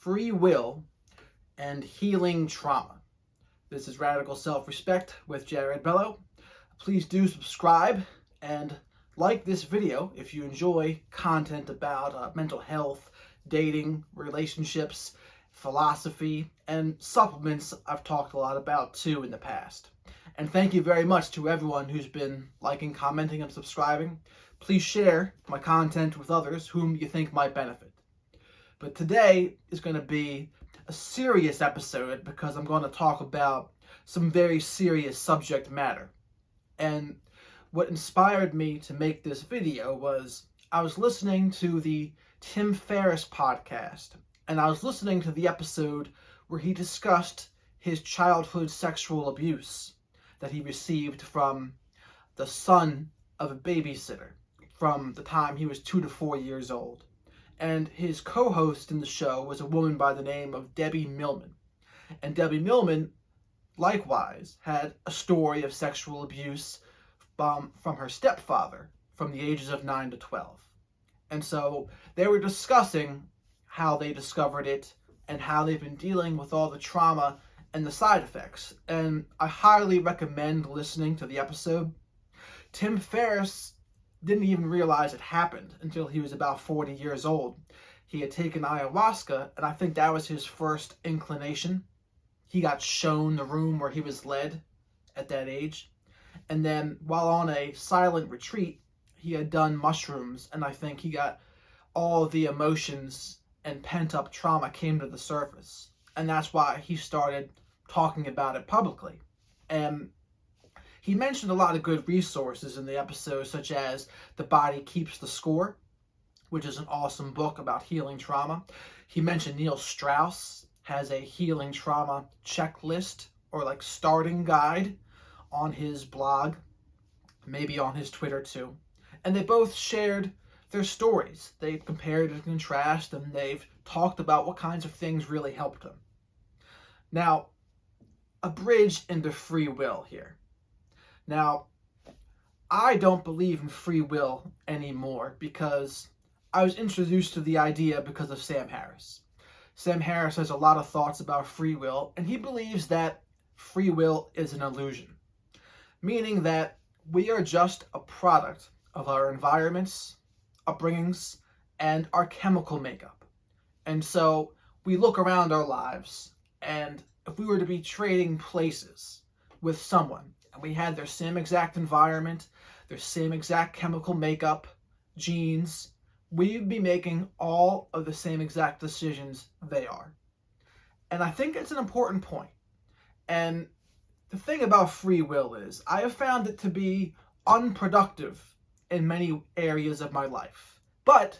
free will and healing trauma. This is Radical Self-Respect with Jared Bello. Please do subscribe and like this video if you enjoy content about mental health, dating, relationships, philosophy, and supplements I've talked a lot about too in the past. And thank you very much to everyone who's been liking, commenting, and subscribing. Please share my content with others whom you think might benefit. But today is going to be a serious episode because I'm going to talk about some very serious subject matter. And what inspired me to make this video was I was listening to the Tim Ferris podcast, and I was listening to the episode where he discussed his childhood sexual abuse that he received from the son of a babysitter from the time he was 2 to 4 years old. And his co-host in the show was a woman by the name of Debbie Millman. And Debbie Millman, likewise, had a story of sexual abuse from her stepfather from the ages of 9 to 12. And so they were discussing how they discovered it and how they've been dealing with all the trauma and the side effects. And I highly recommend listening to the episode. Tim Ferris didn't even realize it happened until he was about 40 years old. He had taken ayahuasca, and I think that was his first inclination. He got shown the room where he was led at that age. And then while on a silent retreat, he had done mushrooms, and I think he got all the emotions and pent-up trauma came to the surface. And that's why he started talking about it publicly. And he mentioned a lot of good resources in the episode, such as The Body Keeps the Score, which is an awesome book about healing trauma. He mentioned Neil Strauss has a healing trauma checklist or like starting guide on his blog, maybe on his Twitter too. And they both shared their stories. They compared and contrasted, and they've talked about what kinds of things really helped them. Now, a bridge into free will here. Now, I don't believe in free will anymore because I was introduced to the idea because of Sam Harris. Sam Harris has a lot of thoughts about free will, and he believes that free will is an illusion, meaning that we are just a product of our environments, upbringings, and our chemical makeup. And so we look around our lives, and if we were to be trading places with someone, and we had their same exact environment, their same exact chemical makeup, genes, we'd be making all of the same exact decisions they are. And I think it's an important point. And the thing about free will is I have found it to be unproductive in many areas of my life. But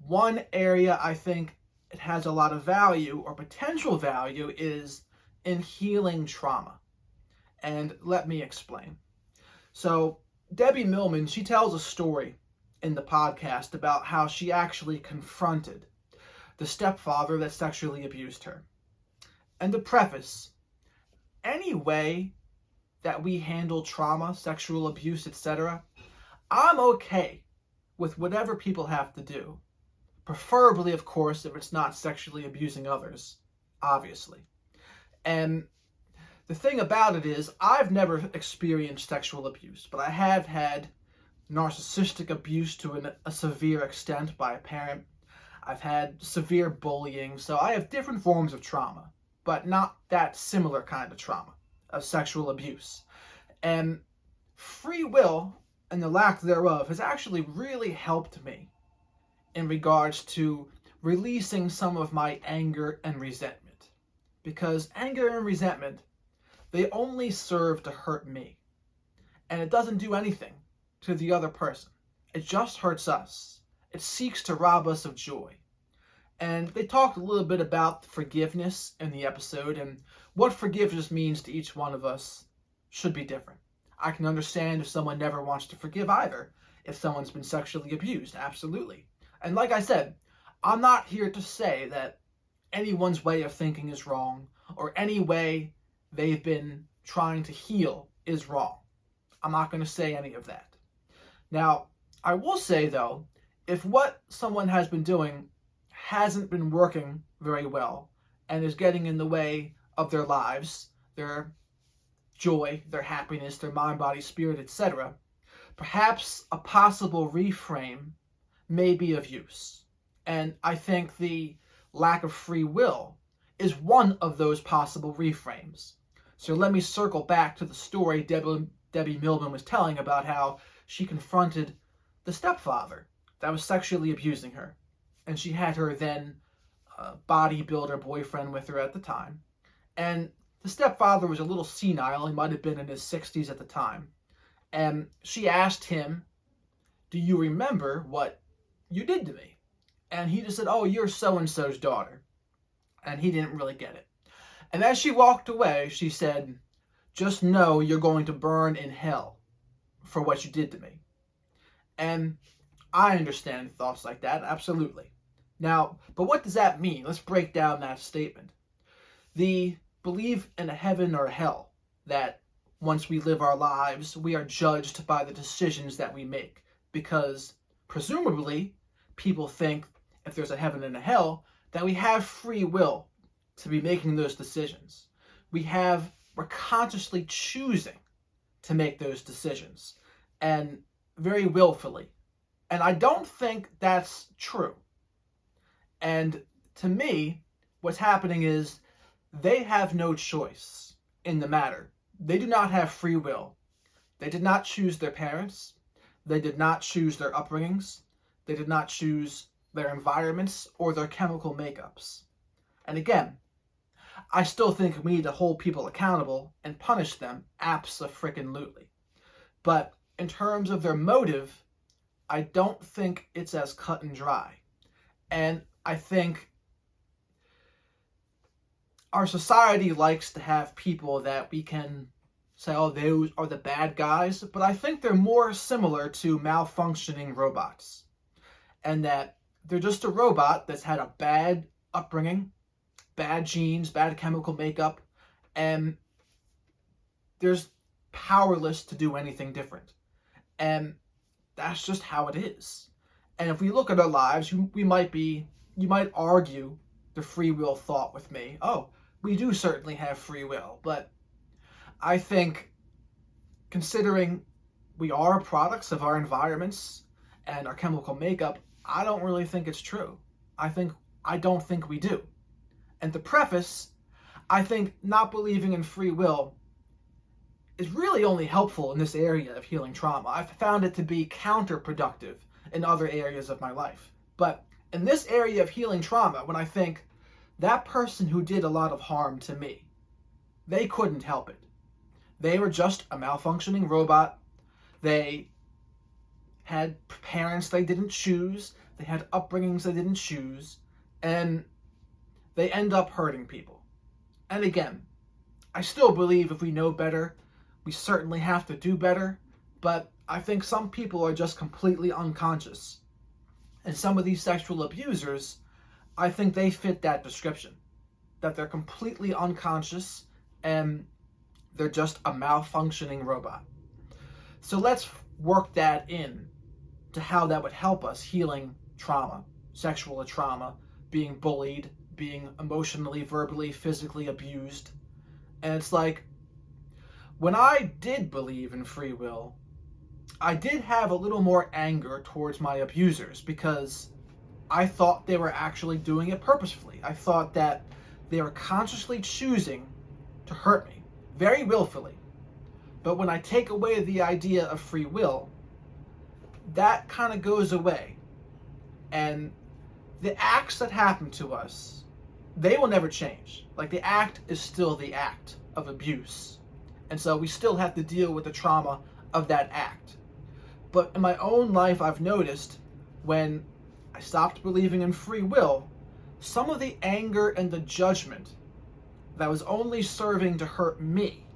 one area I think it has a lot of value or potential value is in healing trauma. And let me explain. So Debbie Millman, she tells a story in the podcast about how she actually confronted the stepfather that sexually abused her. And to preface, any way that we handle trauma, sexual abuse, etc., I'm okay with whatever people have to do. Preferably, of course, if it's not sexually abusing others, obviously. And the thing about it is, I've never experienced sexual abuse, but I have had narcissistic abuse to a severe extent by a parent. I've had severe bullying, so I have different forms of trauma, but not that similar kind of trauma, of sexual abuse. And free will, and the lack thereof, has actually really helped me in regards to releasing some of my anger and resentment. Because anger and resentment, they only serve to hurt me. And it doesn't do anything to the other person. It just hurts us. It seeks to rob us of joy. And they talked a little bit about forgiveness in the episode, and what forgiveness means to each one of us should be different. I can understand if someone never wants to forgive either, if someone's been sexually abused, absolutely. And like I said, I'm not here to say that anyone's way of thinking is wrong, or any way they've been trying to heal is wrong. I'm not going to say any of that. Now, I will say though, if what someone has been doing hasn't been working very well and is getting in the way of their lives, their joy, their happiness, their mind, body, spirit, etc., perhaps a possible reframe may be of use. And I think the lack of free will is one of those possible reframes. So let me circle back to the story Debbie Millman was telling about how she confronted the stepfather that was sexually abusing her. And she had her then bodybuilder boyfriend with her at the time. And the stepfather was a little senile. He might have been in his 60s at the time. And she asked him, "Do you remember what you did to me?" And he just said, "Oh, you're so-and-so's daughter." And he didn't really get it. And as she walked away, she said, "Just know you're going to burn in hell for what you did to me." And I understand thoughts like that, absolutely. Now, but what does that mean? Let's break down that statement. The believe in a heaven or a hell, that once we live our lives, we are judged by the decisions that we make. Because presumably, people think if there's a heaven and a hell, that we have free will to be making those decisions. We're consciously choosing to make those decisions, and very willfully. And I don't think that's true. And to me, what's happening is they have no choice in the matter. They do not have free will. They did not choose their parents. They did not choose their upbringings. They did not choose their environments or their chemical makeups. And again, I still think we need to hold people accountable and punish them abso-frickin-lutely. But in terms of their motive, I don't think it's as cut and dry. And I think our society likes to have people that we can say, "Oh, those are the bad guys," but I think they're more similar to malfunctioning robots. And that they're just a robot that's had a bad upbringing, bad genes, bad chemical makeup, and they're powerless to do anything different. And that's just how it is. And if we look at our lives, you might argue the free will thought with me. Oh, we do certainly have free will, but I think considering we are products of our environments and our chemical makeup, I don't really think it's true. I don't think we do. And to preface, I think not believing in free will is really only helpful in this area of healing trauma. I've found it to be counterproductive in other areas of my life. But in this area of healing trauma, when I think that person who did a lot of harm to me, they couldn't help it. They were just a malfunctioning robot. They had parents they didn't choose. They had upbringings they didn't choose. And they end up hurting people. And again, I still believe if we know better, we certainly have to do better. But I think some people are just completely unconscious. And some of these sexual abusers, I think they fit that description. That they're completely unconscious and they're just a malfunctioning robot. So let's work that in to how that would help us healing trauma, sexual trauma, being bullied, being emotionally, verbally, physically abused. And it's like, when I did believe in free will, I did have a little more anger towards my abusers because I thought they were actually doing it purposefully. I thought that they were consciously choosing to hurt me, very willfully. But when I take away the idea of free will, that kind of goes away. And the acts that happen to us, they will never change. Like, the act is still the act of abuse. And so we still have to deal with the trauma of that act. But in my own life, I've noticed when I stopped believing in free will, some of the anger and the judgment that was only serving to hurt me,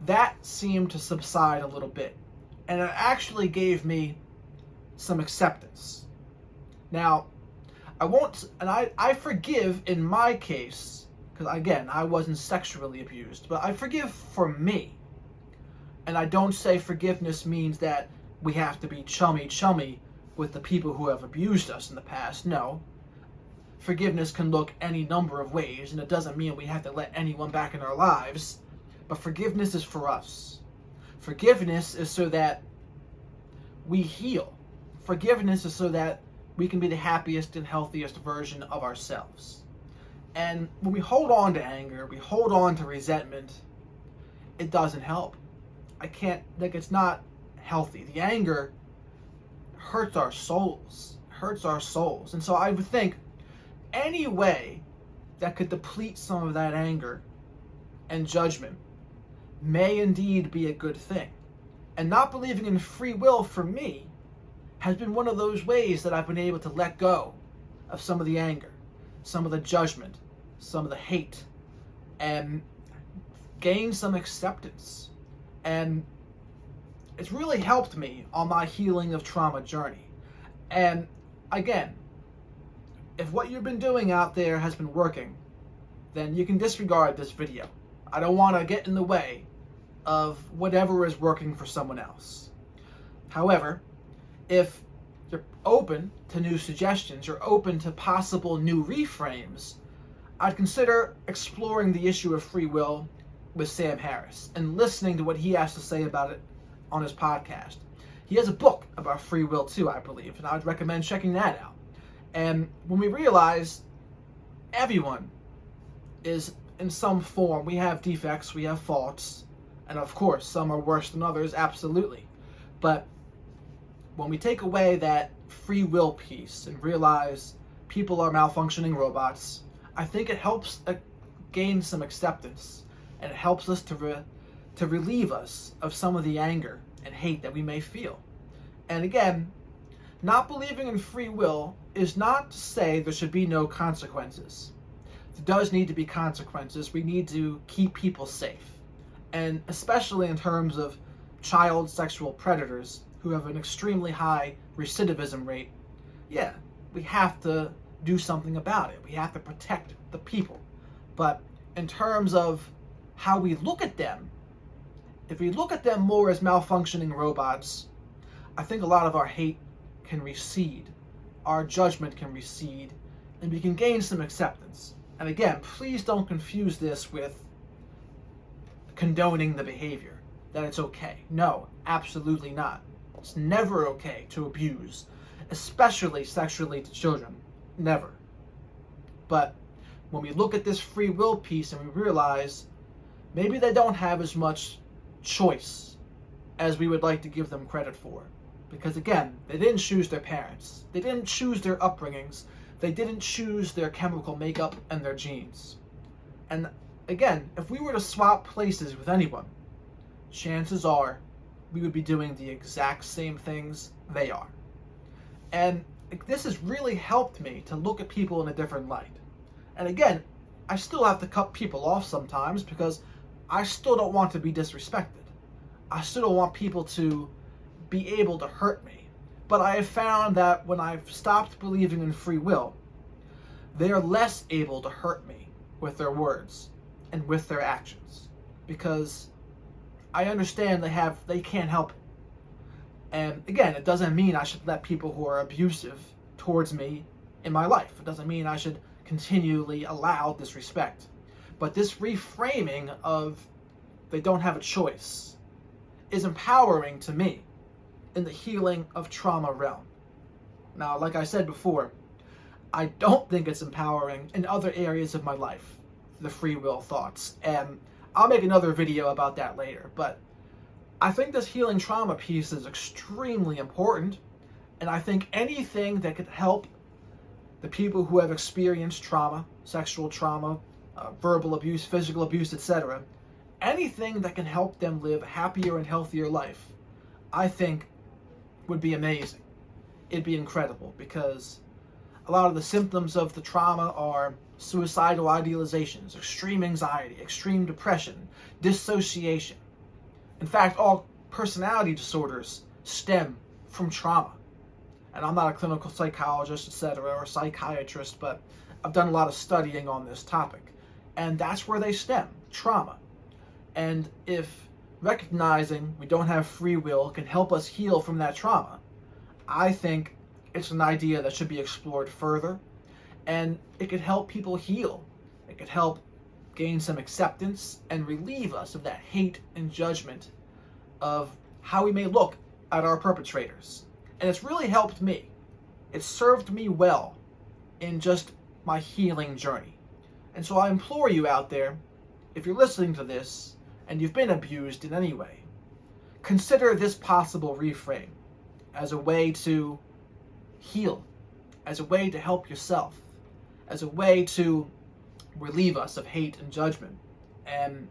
that seemed to subside a little bit. And it actually gave me some acceptance. Now, I forgive in my case, because again, I wasn't sexually abused, but I forgive for me. And I don't say forgiveness means that we have to be chummy with the people who have abused us in the past. No. forgiveness can look any number of ways, and it doesn't mean we have to let anyone back in our lives, but forgiveness is for us. Forgiveness is so that we heal. Forgiveness is so that we can be the happiest and healthiest version of ourselves. And when we hold on to anger, we hold on to resentment, it doesn't help. It's not healthy. The anger hurts our souls. And so I would think any way that could deplete some of that anger and judgment may indeed be a good thing. And not believing in free will for me has been one of those ways that I've been able to let go of some of the anger, some of the judgment, some of the hate, and gain some acceptance. And it's really helped me on my healing of trauma journey. And again, if what you've been doing out there has been working, then you can disregard this video. I don't want to get in the way of whatever is working for someone else. However, if you're open to new suggestions, you're open to possible new reframes, I'd consider exploring the issue of free will with Sam Harris and listening to what he has to say about it on his podcast. He has a book about free will too, I believe, and I would recommend checking that out. And when we realize everyone is in some form, we have defects, we have faults, and of course some are worse than others, absolutely. But when we take away that free will piece and realize people are malfunctioning robots, I think it helps gain some acceptance, and it helps us to relieve us of some of the anger and hate that we may feel. And again, not believing in free will is not to say there should be no consequences. There does need to be consequences. We need to keep people safe. And especially in terms of child sexual predators who have an extremely high recidivism rate, yeah, we have to do something about it. We have to protect the people. But in terms of how we look at them, if we look at them more as malfunctioning robots, I think a lot of our hate can recede, our judgment can recede, and we can gain some acceptance. And again, please don't confuse this with condoning the behavior, that it's okay. No, absolutely not. It's never okay to abuse, especially sexually to children. Never. But when we look at this free will piece and we realize maybe they don't have as much choice as we would like to give them credit for. Because again, they didn't choose their parents. They didn't choose their upbringings. They didn't choose their chemical makeup and their genes. And again, if we were to swap places with anyone, chances are we would be doing the exact same things they are. And this has really helped me to look at people in a different light. And again, I still have to cut people off sometimes because I still don't want to be disrespected. I still don't want people to be able to hurt me. But I have found that when I've stopped believing in free will, they are less able to hurt me with their words and with their actions. Because I understand they can't help it. And again, it doesn't mean I should let people who are abusive towards me in my life. It doesn't mean I should continually allow disrespect. But this reframing of they don't have a choice is empowering to me in the healing of trauma realm. Now, like I said before, I don't think it's empowering in other areas of my life, the free will thoughts. And I'll make another video about that later. But I think this healing trauma piece is extremely important. And I think anything that could help the people who have experienced trauma, sexual trauma, verbal abuse, physical abuse, etc., anything that can help them live a happier and healthier life, I think would be amazing. It'd be incredible because a lot of the symptoms of the trauma are suicidal idealizations, extreme anxiety, extreme depression, dissociation. In fact, all personality disorders stem from trauma. And I'm not a clinical psychologist, etc., or a psychiatrist, but I've done a lot of studying on this topic. And that's where they stem, trauma. And if recognizing we don't have free will can help us heal from that trauma, I think it's an idea that should be explored further. And it could help people heal. It could help gain some acceptance and relieve us of that hate and judgment of how we may look at our perpetrators. And it's really helped me. It served me well in just my healing journey. And so I implore you out there, if you're listening to this and you've been abused in any way, consider this possible reframe as a way to heal, as a way to help yourself, as a way to relieve us of hate and judgment, and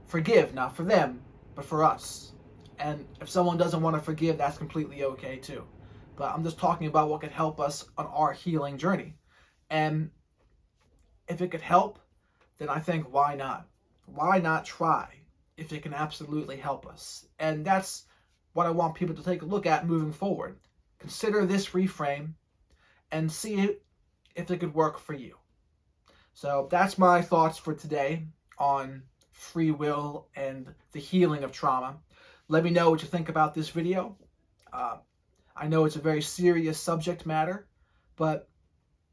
forgive, not for them, but for us. And if someone doesn't want to forgive, that's completely okay too. But I'm just talking about what could help us on our healing journey. And if it could help, then I think why not? Why not try if it can absolutely help us? And that's what I want people to take a look at moving forward. Consider this reframe and see if it could work for you. So that's my thoughts for today on free will and the healing of trauma. Let me know what you think about this video. I know it's a very serious subject matter, but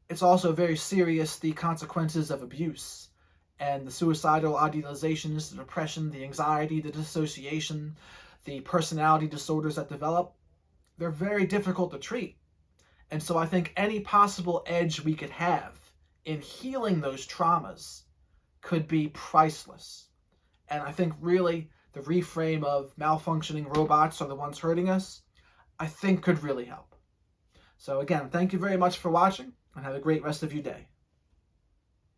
it's also very serious, the consequences of abuse and the suicidal idealizations, the depression, the anxiety, the dissociation, the personality disorders that develop. They're very difficult to treat. And so I think any possible edge we could have in healing those traumas could be priceless. And I think really the reframe of malfunctioning robots are the ones hurting us, I think could really help. So again, thank you very much for watching, and have a great rest of your day.